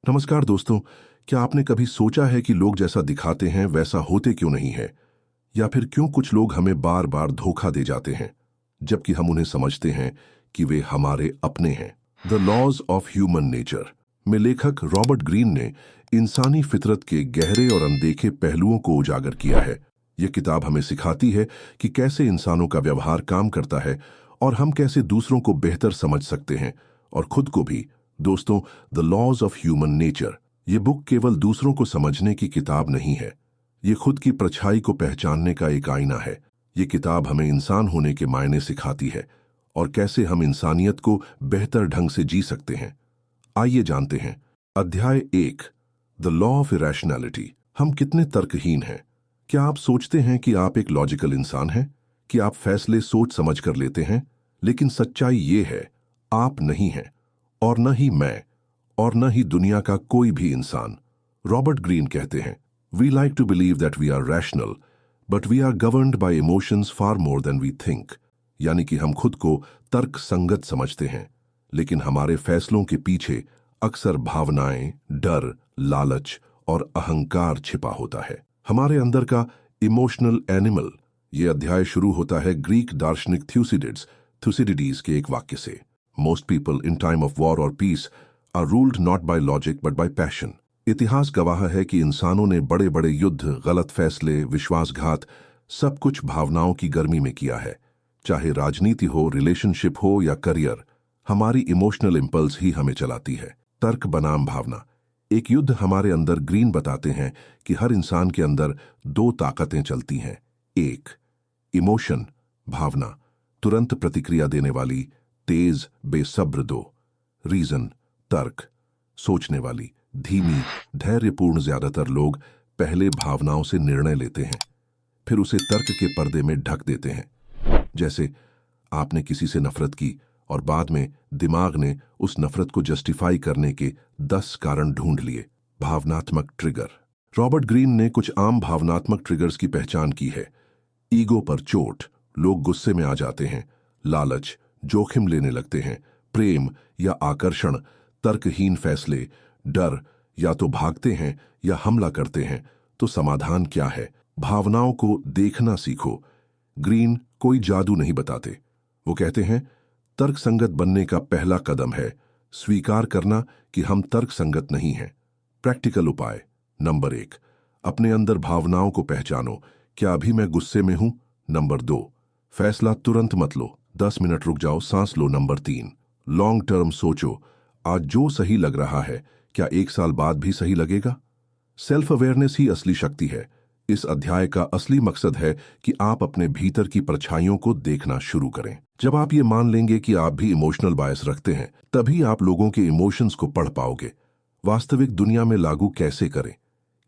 नमस्कार दोस्तों। क्या आपने कभी सोचा है कि लोग जैसा दिखाते हैं वैसा होते क्यों नहीं है, या फिर क्यों कुछ लोग हमें बार बार धोखा दे जाते हैं जबकि हम उन्हें समझते हैं कि वे हमारे अपने हैं। The laws of human nature में लेखक रॉबर्ट ग्रीन ने इंसानी फितरत के गहरे और अनदेखे पहलुओं को उजागर किया है। यह किताब हमें सिखाती है कि कैसे इंसानों का व्यवहार काम करता है और हम कैसे दूसरों को बेहतर समझ सकते हैं और खुद को भी। दोस्तों, the laws of human nature ये बुक केवल दूसरों को समझने की किताब नहीं है, ये खुद की परछाई को पहचानने का एक आईना है। ये किताब हमें इंसान होने के मायने सिखाती है और कैसे हम इंसानियत को बेहतर ढंग से जी सकते हैं। आइए जानते हैं। अध्याय 1, द लॉ ऑफ इरेशनैलिटी। हम कितने तर्कहीन हैं। क्या आप सोचते हैं कि आप एक लॉजिकल इंसान हैं, कि आप फैसले सोच समझ कर लेते हैं? लेकिन सच्चाई ये है, आप नहीं हैं, और न ही मैं, और न ही दुनिया का कोई भी इंसान। रॉबर्ट ग्रीन कहते हैं, we like to believe that we are rational, but we are governed by emotions far more than we think. यानी कि हम खुद को तर्क संगत समझते हैं, लेकिन हमारे फैसलों के पीछे अक्सर भावनाएं, डर, लालच और अहंकार छिपा होता है। हमारे अंदर का इमोशनल एनिमल। ये अध्याय शुरू होता है ग्रीक दार्शनिक थ्यूसिडिडीज के एक वाक्य से। Most people in time of war or peace are ruled not by logic but by passion. इतिहास गवाह है कि इंसानों ने बड़े बड़े युद्ध, गलत फैसले, विश्वासघात सब कुछ भावनाओं की गर्मी में किया है। चाहे राजनीति हो, रिलेशनशिप हो या करियर, हमारी इमोशनल इंपल्स ही हमें चलाती है। तर्क बनाम भावना। एक युद्ध हमारे अंदर ग्रीन बताते हैं कि हर इंसान के अंदर दो ताकतें चलती हैं। एक, इमोशन, भावना, तुरंत प्रतिक्रिया देने वाली, तेज, बेसब्र। दो, रीजन, तर्क, सोचने वाली, धीमी, धैर्यपूर्ण। ज्यादातर लोग पहले भावनाओं से निर्णय लेते हैं, फिर उसे तर्क के पर्दे में ढक देते हैं। जैसे आपने किसी से नफरत की और बाद में दिमाग ने उस नफरत को जस्टिफाई करने के 10 कारण ढूंढ लिए। भावनात्मक ट्रिगर। रॉबर्ट ग्रीन ने कुछ आम भावनात्मक ट्रिगर्स की पहचान की है। ईगो पर चोट, लोग गुस्से में आ जाते हैं। लालच, जोखिम लेने लगते हैं। प्रेम या आकर्षण, तर्कहीन फैसले। डर, या तो भागते हैं या हमला करते हैं। तो समाधान क्या है? भावनाओं को देखना सीखो। ग्रीन कोई जादू नहीं बताते। वो कहते हैं, तर्क संगत बनने का पहला कदम है स्वीकार करना कि हम तर्क संगत नहीं हैं। प्रैक्टिकल उपाय। नंबर 1, अपने अंदर भावनाओं को पहचानो। क्या अभी मैं गुस्से में हूं? नंबर 2, फैसला तुरंत मत लो, 10 मिनट रुक जाओ, सांस लो। नंबर 3, लॉन्ग टर्म सोचो। आज जो सही लग रहा है, क्या 1 साल बाद भी सही लगेगा? सेल्फ अवेयरनेस ही असली शक्ति है। इस अध्याय का असली मकसद है कि आप अपने भीतर की परछाइयों को देखना शुरू करें। जब आप ये मान लेंगे कि आप भी इमोशनल बायस रखते हैं, तभी आप लोगों के इमोशंस को पढ़ पाओगे। वास्तविक दुनिया में लागू कैसे करें?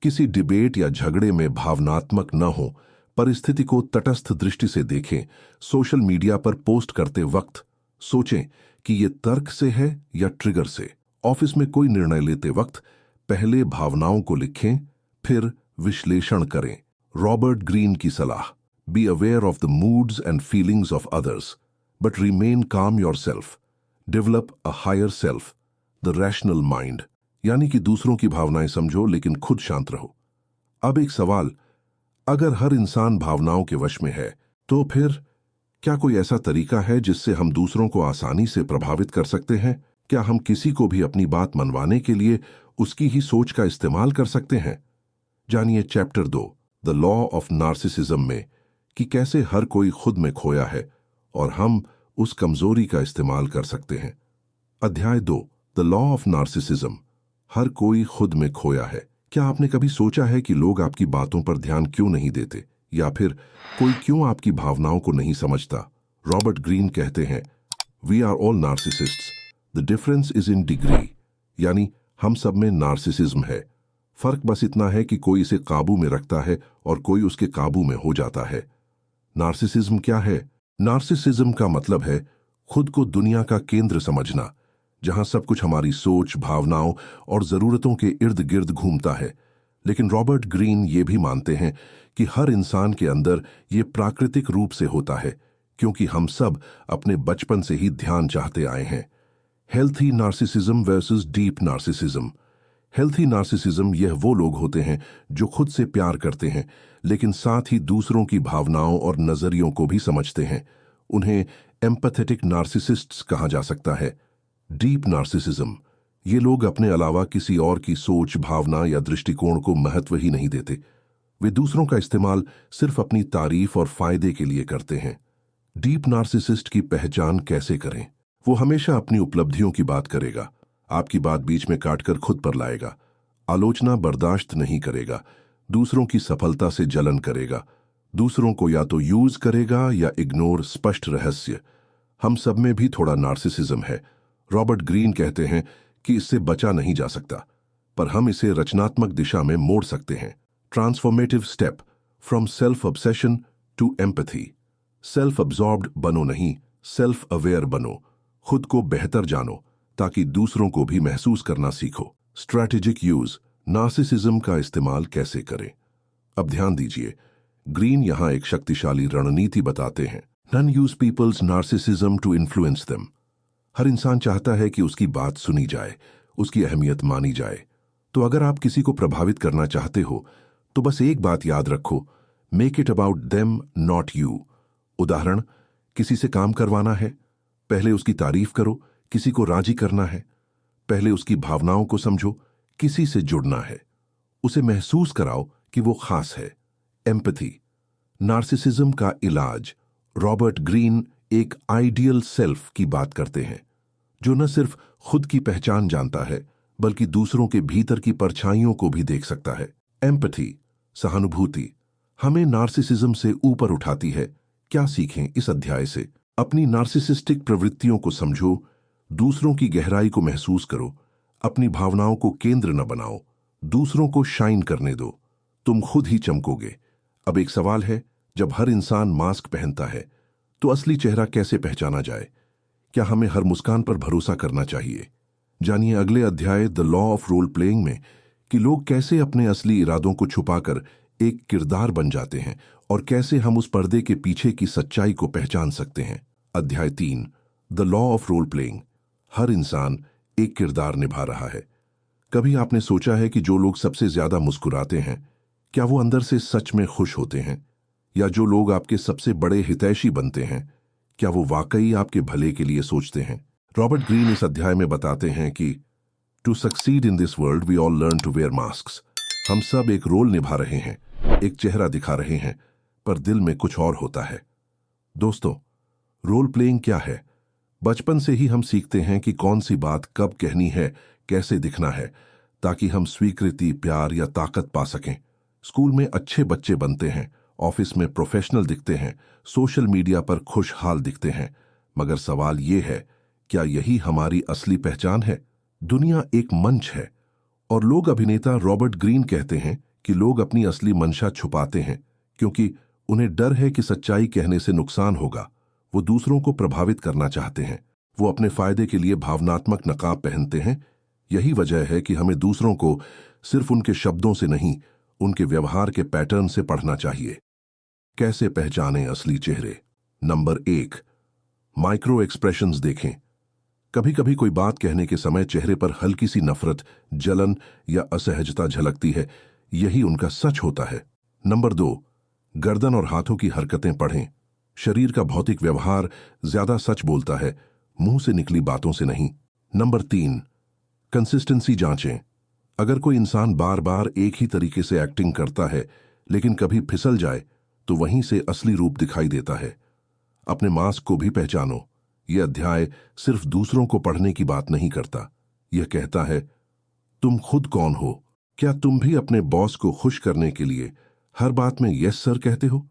किसी डिबेट या झगड़े में भावनात्मक न हो, परिस्थिति को तटस्थ दृष्टि से देखें। सोशल मीडिया पर पोस्ट करते वक्त सोचें कि ये तर्क से है या ट्रिगर से। ऑफिस में कोई निर्णय लेते वक्त पहले भावनाओं को लिखें, फिर विश्लेषण करें। रॉबर्ट ग्रीन की सलाह, be aware of the moods and feelings of others but remain calm yourself. Develop a higher self, the rational mind. यानी कि दूसरों की भावनाएं समझो लेकिन खुद शांत रहो। अब एक सवाल, अगर हर इंसान भावनाओं के वश में है, तो फिर क्या कोई ऐसा तरीका है जिससे हम दूसरों को आसानी से प्रभावित कर सकते हैं? क्या हम किसी को भी अपनी बात मनवाने के लिए उसकी ही सोच का इस्तेमाल कर सकते हैं? जानिए chapter 2, the law of narcissism में कि कैसे हर कोई खुद में खोया है और हम उस कमजोरी का इस्तेमाल कर सकते हैं। अध्याय 2, द लॉ ऑफ नार्सिसिज्म। हर कोई खुद में खोया है। क्या आपने कभी सोचा है कि लोग आपकी बातों पर ध्यान क्यों नहीं देते, या फिर कोई क्यों आपकी भावनाओं को नहीं समझता? रॉबर्ट ग्रीन कहते हैं, we are all narcissists, the difference is in degree. यानी हम सब में नार्सिसिज्म है, फर्क बस इतना है कि कोई इसे काबू में रखता है और कोई उसके काबू में हो जाता है। नार्सिसिज्म क्या है? नार्सिसिज्म का मतलब है खुद को दुनिया का केंद्र समझना, जहां सब कुछ हमारी सोच, भावनाओं और जरूरतों के इर्द गिर्द घूमता है। लेकिन रॉबर्ट ग्रीन ये भी मानते हैं कि हर इंसान के अंदर ये प्राकृतिक रूप से होता है, क्योंकि हम सब अपने बचपन से ही ध्यान चाहते आए हैं। Healthy narcissism versus deep narcissism. Healthy narcissism यह वो लोग होते हैं जो खुद से प्यार करते हैं लेकिन साथ ही दूसरों की भावनाओं और नजरियों को भी समझते हैं। उन्हें एम्पैथेटिक नार्सिसिस्ट्स कहा जा सकता है। डीप नार्सिसिज्म, ये लोग अपने अलावा किसी और की सोच, भावना या दृष्टिकोण को महत्व ही नहीं देते। वे दूसरों का इस्तेमाल सिर्फ अपनी तारीफ और फायदे के लिए करते हैं। डीप नार्सिसिस्ट की पहचान कैसे करें? वो हमेशा अपनी उपलब्धियों की बात करेगा, आपकी बात बीच में काटकर खुद पर लाएगा, आलोचना बर्दाश्त नहीं करेगा, दूसरों की सफलता से जलन करेगा, दूसरों को या तो यूज करेगा या इग्नोर। स्पष्ट रहस्य, हम सब में भी थोड़ा नार्सिसिज्म है। रॉबर्ट ग्रीन कहते हैं कि इससे बचा नहीं जा सकता, पर हम इसे रचनात्मक दिशा में मोड़ सकते हैं। Transformative step, from self obsession to empathy. Self absorbed बनो नहीं, सेल्फ अवेयर बनो। खुद को बेहतर जानो ताकि दूसरों को भी महसूस करना सीखो। स्ट्रैटेजिक यूज, नार्सिसिज्म का इस्तेमाल कैसे करें? अब ध्यान दीजिए, ग्रीन यहां एक शक्तिशाली रणनीति बताते हैं। नन use people's narcissism to influence them. हर इंसान चाहता है कि उसकी बात सुनी जाए, उसकी अहमियत मानी जाए। तो अगर आप किसी को प्रभावित करना चाहते हो तो बस एक बात याद रखो, make it about them not you. उदाहरण, किसी से काम करवाना है, पहले उसकी तारीफ करो। किसी को राजी करना है, पहले उसकी भावनाओं को समझो। किसी से जुड़ना है, उसे महसूस कराओ कि वो खास है। एम्पैथी, नार्सिसिज्म का इलाज। रॉबर्ट ग्रीन एक आइडियल सेल्फ की बात करते हैं जो न सिर्फ खुद की पहचान जानता है बल्कि दूसरों के भीतर की परछाइयों को भी देख सकता है। एम्पैथी, सहानुभूति, हमें नार्सिसिज्म से ऊपर उठाती है। क्या सीखें इस अध्याय से? अपनी नार्सिसिस्टिक प्रवृत्तियों को समझो, दूसरों की गहराई को महसूस करो, अपनी भावनाओं को केंद्र न बनाओ, दूसरों को शाइन करने दो, तुम खुद ही चमकोगे। अब एक सवाल है, जब हर इंसान मास्क पहनता है तो असली चेहरा कैसे पहचाना जाए? क्या हमें हर मुस्कान पर भरोसा करना चाहिए? जानिए अगले अध्याय the law of role playing में कि लोग कैसे अपने असली इरादों को छुपाकर एक किरदार बन जाते हैं और कैसे हम उस पर्दे के पीछे की सच्चाई को पहचान सकते हैं। अध्याय 3, the law of role playing. हर इंसान एक किरदार निभा रहा है। कभी आपने सोचा है कि जो लोग सबसे ज्यादा मुस्कुराते हैं, क्या वो अंदर से सच में खुश होते हैं? या जो लोग आपके सबसे बड़े हितैषी बनते हैं, क्या वो वाकई आपके भले के लिए सोचते हैं? रॉबर्ट ग्रीन इस अध्याय में बताते हैं कि to succeed in this world we all learn to wear masks. हम सब एक रोल निभा रहे हैं, एक चेहरा दिखा रहे हैं, पर दिल में कुछ और होता है। दोस्तों, रोल प्लेइंग क्या है? बचपन से ही हम सीखते हैं कि कौन सी बात कब कहनी है, कैसे दिखना है, ताकि हम स्वीकृति, प्यार या ताकत पा सकें। स्कूल में अच्छे बच्चे बनते हैं, ऑफिस में प्रोफेशनल दिखते हैं, सोशल मीडिया पर खुशहाल दिखते हैं, मगर सवाल ये है, क्या यही हमारी असली पहचान है? दुनिया एक मंच है और लोग अभिनेता रॉबर्ट ग्रीन कहते हैं कि लोग अपनी असली मंशा छुपाते हैं क्योंकि उन्हें डर है कि सच्चाई कहने से नुकसान होगा। वो दूसरों को प्रभावित करना चाहते हैं, वो अपने फायदे के लिए भावनात्मक नकाब पहनते हैं। यही वजह है कि हमें दूसरों को सिर्फ उनके शब्दों से नहीं, उनके व्यवहार के पैटर्न से पढ़ना चाहिए। कैसे पहचानें असली चेहरे? नंबर 1, माइक्रो एक्सप्रेशंस देखें। कभी कभी कोई बात कहने के समय चेहरे पर हल्की सी नफरत, जलन या असहजता झलकती है, यही उनका सच होता है। नंबर 2, गर्दन और हाथों की हरकतें पढ़ें। शरीर का भौतिक व्यवहार ज्यादा सच बोलता है, मुंह से निकली बातों से नहीं। नंबर 3, कंसिस्टेंसी जांचें। अगर कोई इंसान बार बार एक ही तरीके से एक्टिंग करता है लेकिन कभी फिसल जाए तो वहीं से असली रूप दिखाई देता है। अपने मास्क को भी पहचानो। यह अध्याय सिर्फ दूसरों को पढ़ने की बात नहीं करता, यह कहता है तुम खुद कौन हो। क्या तुम भी अपने बॉस को खुश करने के लिए हर बात में यस सर कहते हो?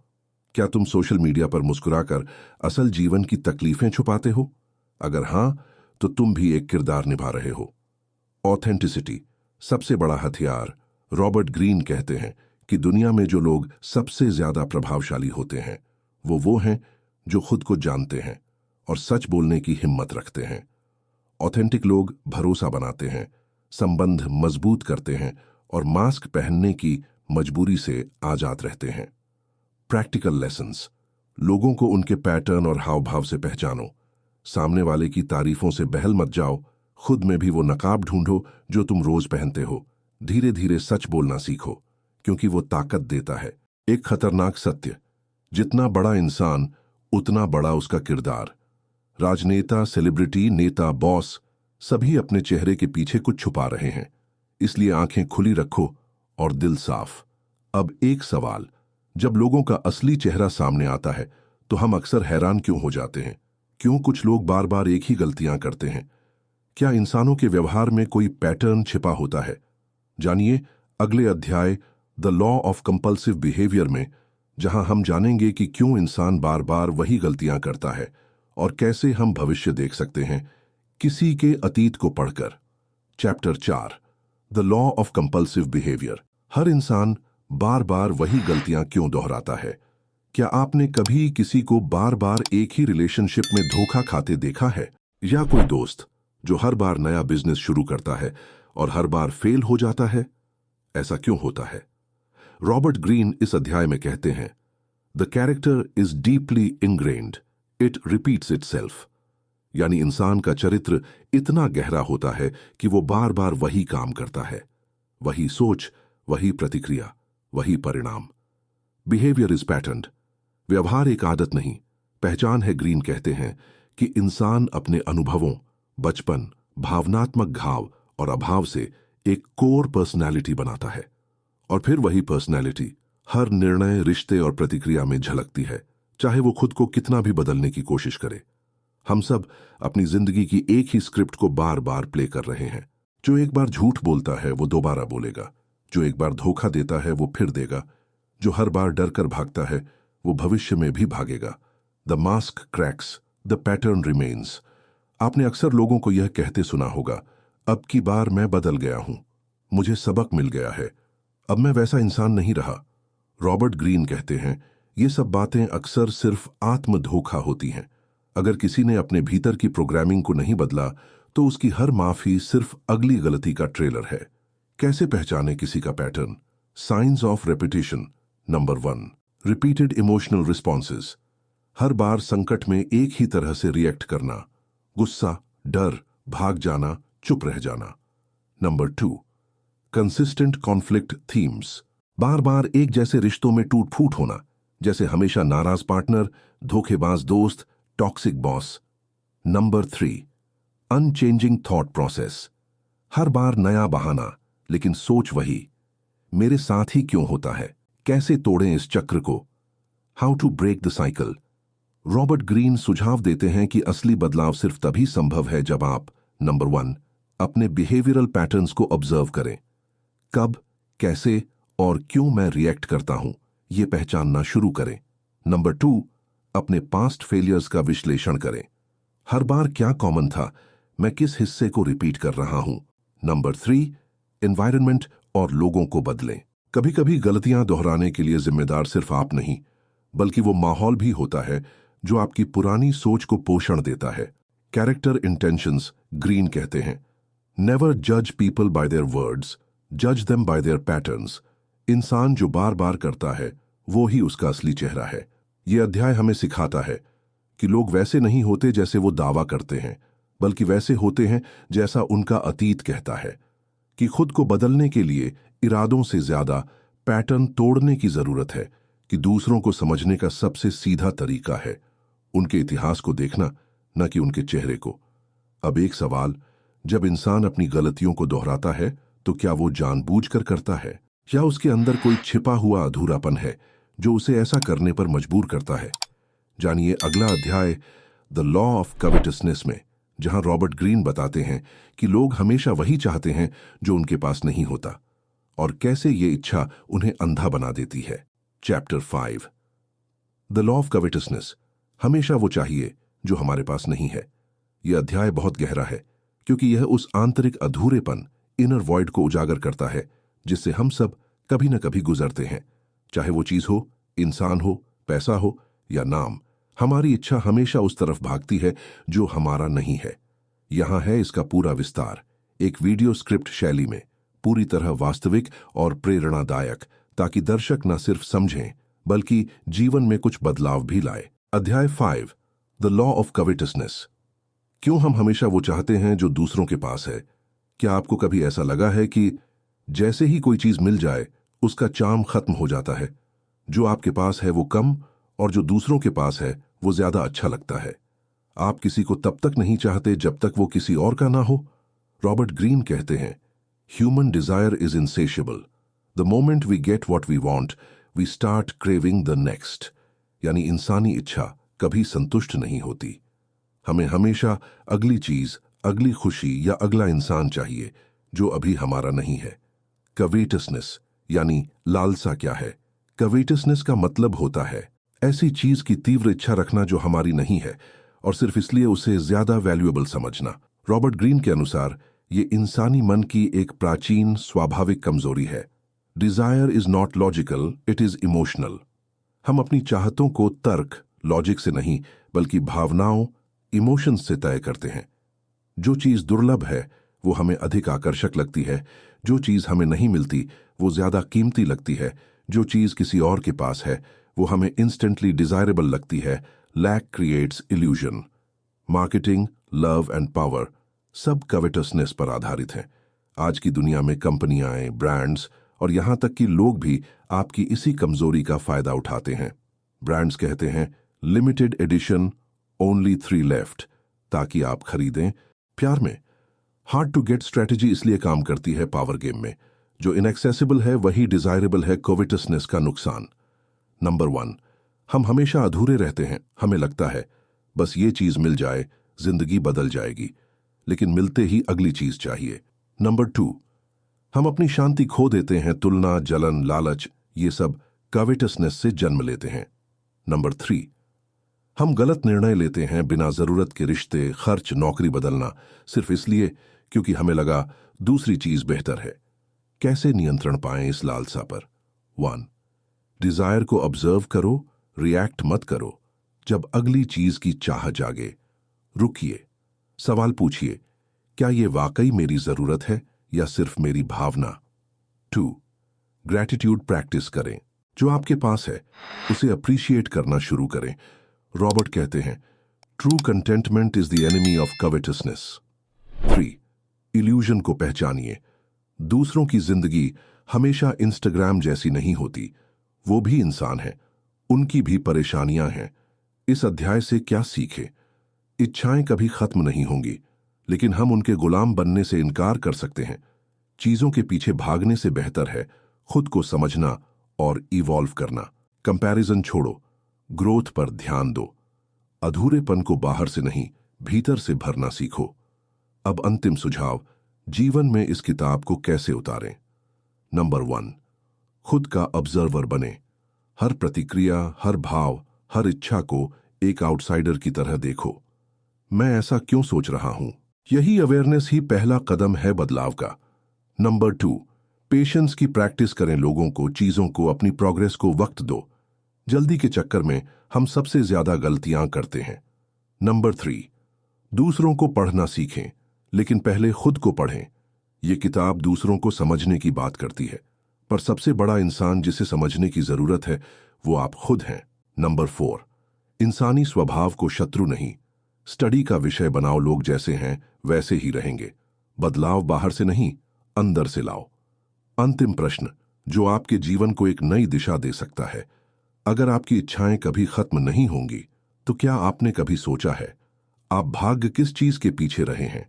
क्या तुम सोशल मीडिया पर मुस्कुराकर असल जीवन की तकलीफें छुपाते हो? अगर हां, तो तुम भी एक किरदार निभा रहे हो। ऑथेंटिसिटी सबसे बड़ा हथियार। रॉबर्ट ग्रीन कहते हैं कि दुनिया में जो लोग सबसे ज्यादा प्रभावशाली होते हैं वो हैं जो खुद को जानते हैं और सच बोलने की हिम्मत रखते हैं। ऑथेंटिक लोग भरोसा बनाते हैं, संबंध मजबूत करते हैं और मास्क पहनने की मजबूरी से आजाद रहते हैं। प्रैक्टिकल लेसन्स, लोगों को उनके पैटर्न और हाव भाव से पहचानो। सामने वाले की तारीफों से बहल मत जाओ, खुद में भी वो नकाब ढूंढो जो तुम रोज पहनते हो। धीरे धीरे सच बोलना सीखो, क्योंकि वो ताकत देता है। एक खतरनाक सत्य, जितना बड़ा इंसान उतना बड़ा उसका किरदार। राजनेता, सेलिब्रिटी, नेता, बॉस, सभी अपने चेहरे के पीछे कुछ छुपा रहे हैं। इसलिए आंखें खुली रखो और दिल साफ। अब एक सवाल, जब लोगों का असली चेहरा सामने आता है तो हम अक्सर हैरान क्यों हो जाते हैं? क्यों कुछ लोग बार बार एक ही गलतियां करते हैं? क्या इंसानों के व्यवहार में कोई पैटर्न छिपा होता है? जानिए अगले अध्याय the law of compulsive behaviour में, जहां हम जानेंगे कि क्यों इंसान बार बार वही गलतियां करता है और कैसे हम भविष्य देख सकते हैं किसी के अतीत को पढ़कर। Chapter 4, the law of compulsive behaviour. हर इंसान बार बार वही गलतियां क्यों दोहराता है? क्या आपने कभी किसी को बार बार एक ही रिलेशनशिप में धोखा खाते देखा है? या कोई दोस्त जो हर बार नया बिजनेस शुरू करता है और हर बार फेल हो जाता है? ऐसा क्यों होता है? रॉबर्ट ग्रीन इस अध्याय में कहते हैं, the character is deeply ingrained, it repeats itself. यानी इंसान का चरित्र इतना गहरा होता है कि वो बार बार वही काम करता है, वही सोच, वही प्रतिक्रिया, वही परिणाम। बिहेवियर इज पैटर्न्ड, व्यवहार एक आदत नहीं, पहचान है। ग्रीन कहते हैं कि इंसान अपने अनुभवों, बचपन, भावनात्मक घाव और अभाव से एक कोर पर्सनैलिटी बनाता है, और फिर वही पर्सनैलिटी हर निर्णय, रिश्ते और प्रतिक्रिया में झलकती है, चाहे वो खुद को कितना भी बदलने की कोशिश करे। हम सब अपनी जिंदगी की एक ही स्क्रिप्ट को बार बार प्ले कर रहे हैं। जो एक बार झूठ बोलता है वो दोबारा बोलेगा, जो एक बार धोखा देता है वो फिर देगा, जो हर बार डर कर भागता है वो भविष्य में भी भागेगा। The mask cracks, the pattern remains. आपने अक्सर लोगों को यह कहते सुना होगा, अब की बार मैं बदल गया हूं, मुझे सबक मिल गया है, अब मैं वैसा इंसान नहीं रहा। रॉबर्ट ग्रीन कहते हैं, ये सब बातें अक्सर सिर्फ आत्म धोखा होती हैं। अगर किसी ने अपने भीतर की प्रोग्रामिंग को नहीं बदला तो उसकी हर माफी सिर्फ अगली गलती का ट्रेलर है। कैसे पहचाने किसी का pattern? Science of repetition. Number 1, repeated emotional responses. हर बार संकट में एक ही तरह से रिएक्ट करना, गुस्सा, डर, भाग जाना, चुप रह जाना। Number 2, consistent conflict themes. बार बार एक जैसे रिश्तों में टूट फूट होना, जैसे हमेशा नाराज पार्टनर, धोखेबाज दोस्त, toxic boss. Number 3, unchanging thought process. हर बार नया बहाना, लेकिन सोच वही, मेरे साथ ही क्यों होता है? कैसे तोड़ें इस चक्र को? How to break the cycle. Robert Green सुझाव देते हैं कि असली बदलाव सिर्फ तभी संभव है जब आप नंबर 1, अपने बिहेवियरल पैटर्न्स को ऑब्जर्व करें। कब, कैसे और क्यों मैं रिएक्ट करता हूं, यह पहचानना शुरू करें। नंबर 2, अपने पास्ट फेलियर्स का विश्लेषण करें। हर बार क्या कॉमन था, मैं किस हिस्से को रिपीट कर रहा हूं। नंबर 3, एनवायरनमेंट और लोगों को बदलें। कभी कभी गलतियां दोहराने के लिए जिम्मेदार सिर्फ आप नहीं, बल्कि वो माहौल भी होता है जो आपकी पुरानी सोच को पोषण देता है। Character intentions. ग्रीन कहते हैं, नेवर जज पीपल बाय देयर वर्ड्स, जज देम बाय देयर पैटर्न्स। इंसान जो बार बार करता है वो ही उसका असली चेहरा है। यह अध्याय हमें सिखाता है कि लोग वैसे नहीं होते जैसे वो दावा करते हैं, बल्कि वैसे होते हैं जैसा उनका अतीत कहता है। कि खुद को बदलने के लिए इरादों से ज्यादा पैटर्न तोड़ने की जरूरत है। कि दूसरों को समझने का सबसे सीधा तरीका है उनके इतिहास को देखना, न कि उनके चेहरे को। अब एक सवाल, जब इंसान अपनी गलतियों को दोहराता है तो क्या वो जानबूझकर करता है, या उसके अंदर कोई छिपा हुआ अधूरापन है जो उसे ऐसा करने पर मजबूर करता है? जानिए अगला अध्याय द लॉ ऑफ कविटसनेस में, जहां रॉबर्ट ग्रीन बताते हैं कि लोग हमेशा वही चाहते हैं जो उनके पास नहीं होता, और कैसे ये इच्छा उन्हें अंधा बना देती है। Chapter 5, the law of covetousness. हमेशा वो चाहिए जो हमारे पास नहीं है। यह अध्याय बहुत गहरा है, क्योंकि यह उस आंतरिक अधूरेपन, इनर वॉइड को उजागर करता है जिससे हम सब कभी न कभी गुजरते हैं। चाहे वो चीज हो, इंसान हो, पैसा हो या नाम, हमारी इच्छा हमेशा उस तरफ भागती है जो हमारा नहीं है। यहां है इसका पूरा विस्तार, एक वीडियो स्क्रिप्ट शैली में, पूरी तरह वास्तविक और प्रेरणादायक, ताकि दर्शक न सिर्फ समझें बल्कि जीवन में कुछ बदलाव भी लाए। अध्याय 5, द लॉ ऑफ कविटसनेस। क्यों हम हमेशा वो चाहते हैं जो दूसरों के पास है? क्या आपको कभी ऐसा लगा है कि जैसे ही कोई चीज मिल जाए उसका चार्म खत्म हो जाता है? जो आपके पास है वो कम और जो दूसरों के पास है वो ज्यादा अच्छा लगता है। आप किसी को तब तक नहीं चाहते जब तक वो किसी और का ना हो। रॉबर्ट ग्रीन कहते हैं, human desire is insatiable. The moment we get what we want we start craving the next. यानी इंसानी इच्छा कभी संतुष्ट नहीं होती। हमें हमेशा अगली चीज, अगली खुशी या अगला इंसान चाहिए जो अभी हमारा नहीं है। कवेटसनेस यानी लालसा क्या है? कवेटसनेस का मतलब होता है ऐसी चीज की तीव्र इच्छा रखना जो हमारी नहीं है और सिर्फ इसलिए उसे ज्यादा वैल्यूएबल समझना। रॉबर्ट ग्रीन के अनुसार ये इंसानी मन की एक प्राचीन स्वाभाविक कमजोरी है। Desire is not logical, it is emotional. हम अपनी चाहतों को तर्क, लॉजिक से नहीं बल्कि भावनाओं, इमोशंस से तय करते हैं। जो चीज दुर्लभ है वो हमें अधिक आकर्षक लगती है, जो चीज हमें नहीं मिलती वो ज्यादा कीमती लगती है, जो चीज किसी और के पास है वो हमें इंस्टेंटली डिजायरेबल लगती है। Lack creates illusion. Marketing, love and power सब कवेटसनेस पर आधारित हैं। आज की दुनिया में कंपनियां, ब्रांड्स और यहां तक कि लोग भी आपकी इसी कमजोरी का फायदा उठाते हैं। ब्रांड्स कहते हैं लिमिटेड एडिशन, ओनली 3 लेफ्ट, ताकि आप खरीदें। प्यार में हार्ड टू गेट स्ट्रेटेजी इसलिए काम करती है पावर गेम में। जो इनएक्सेसिबल है वही डिजायरेबल है। कोविटसनेस का नुकसान। नंबर 1, हम हमेशा अधूरे रहते हैं। हमें लगता है बस ये चीज मिल जाए जिंदगी बदल जाएगी, लेकिन मिलते ही अगली चीज चाहिए। नंबर 2, हम अपनी शांति खो देते हैं। तुलना, जलन, लालच ये सब कवेटसनेस से जन्म लेते हैं। नंबर 3, हम गलत निर्णय लेते हैं बिना जरूरत के रिश्ते, खर्च, नौकरी बदलना सिर्फ इसलिए क्योंकि हमें लगा दूसरी चीज बेहतर है। कैसे नियंत्रण पाएं इस लालसा पर? 1, डिजायर को ऑब्जर्व करो, रिएक्ट मत करो। जब अगली चीज की चाह जागे, रुकिए, सवाल पूछिए, क्या ये वाकई मेरी जरूरत है या सिर्फ मेरी भावना? 2, ग्रैटिट्यूड प्रैक्टिस करें। जो आपके पास है उसे अप्रिशिएट करना शुरू करें। रॉबर्ट कहते हैं, true contentment is the enemy of covetousness. 3, illusion को पहचानिए। दूसरों की जिंदगी हमेशा इंस्टाग्राम जैसी नहीं होती। वो भी इंसान है, उनकी भी परेशानियां हैं। इस अध्याय से क्या सीखें? इच्छाएं कभी खत्म नहीं होंगी, लेकिन हम उनके गुलाम बनने से इनकार कर सकते हैं। चीजों के पीछे भागने से बेहतर है खुद को समझना और इवॉल्व करना। कंपैरिजन छोड़ो, ग्रोथ पर ध्यान दो। अधूरेपन को बाहर से नहीं भीतर से भरना सीखो। अब अंतिम सुझाव, जीवन में इस किताब को कैसे उतारें। नंबर 1, खुद का ऑब्जर्वर बने। हर प्रतिक्रिया, हर भाव, हर इच्छा को एक आउटसाइडर की तरह देखो। मैं ऐसा क्यों सोच रहा हूं? यही अवेयरनेस ही पहला कदम है बदलाव का। नंबर 2, पेशेंस की प्रैक्टिस करें। लोगों को, चीजों को, अपनी प्रोग्रेस को वक्त दो। जल्दी के चक्कर में हम सबसे ज्यादा गलतियां करते हैं। नंबर 3, दूसरों को पढ़ना सीखें, लेकिन पहले खुद को पढ़ें। यह किताब दूसरों को समझने की बात करती है, पर सबसे बड़ा इंसान जिसे समझने की जरूरत है वो आप खुद हैं। नंबर 4, इंसानी स्वभाव को शत्रु नहीं, स्टडी का विषय बनाओ। लोग जैसे हैं वैसे ही रहेंगे। बदलाव बाहर से नहीं, अंदर से लाओ। अंतिम प्रश्न जो आपके जीवन को एक नई दिशा दे सकता है, अगर आपकी इच्छाएं कभी खत्म नहीं होंगी तो क्या आपने कभी सोचा है आप भाग्य किस चीज के पीछे रहे हैं?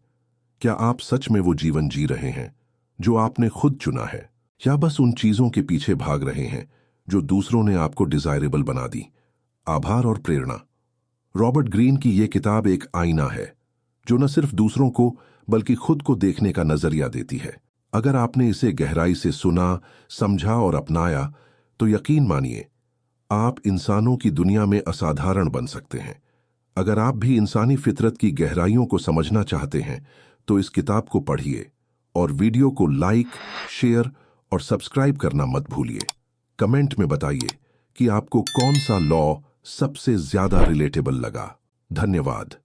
क्या आप सच में वो जीवन जी रहे हैं जो आपने खुद चुना है, या बस उन चीजों के पीछे भाग रहे हैं जो दूसरों ने आपको डिजायरेबल बना दी? आभार और प्रेरणा। रॉबर्ट ग्रीन की यह किताब एक आईना है जो न सिर्फ दूसरों को बल्कि खुद को देखने का नजरिया देती है। अगर आपने इसे गहराई से सुना, समझा और अपनाया तो यकीन मानिए आप इंसानों की दुनिया में असाधारण बन सकते हैं। अगर आप भी इंसानी फितरत की गहराइयों को समझना चाहते हैं तो इस किताब को पढ़िए और वीडियो को लाइक, शेयर और सब्सक्राइब करना मत भूलिए। कमेंट में बताइए कि आपको कौन सा लॉ सबसे ज्यादा रिलेटेबल लगा। धन्यवाद।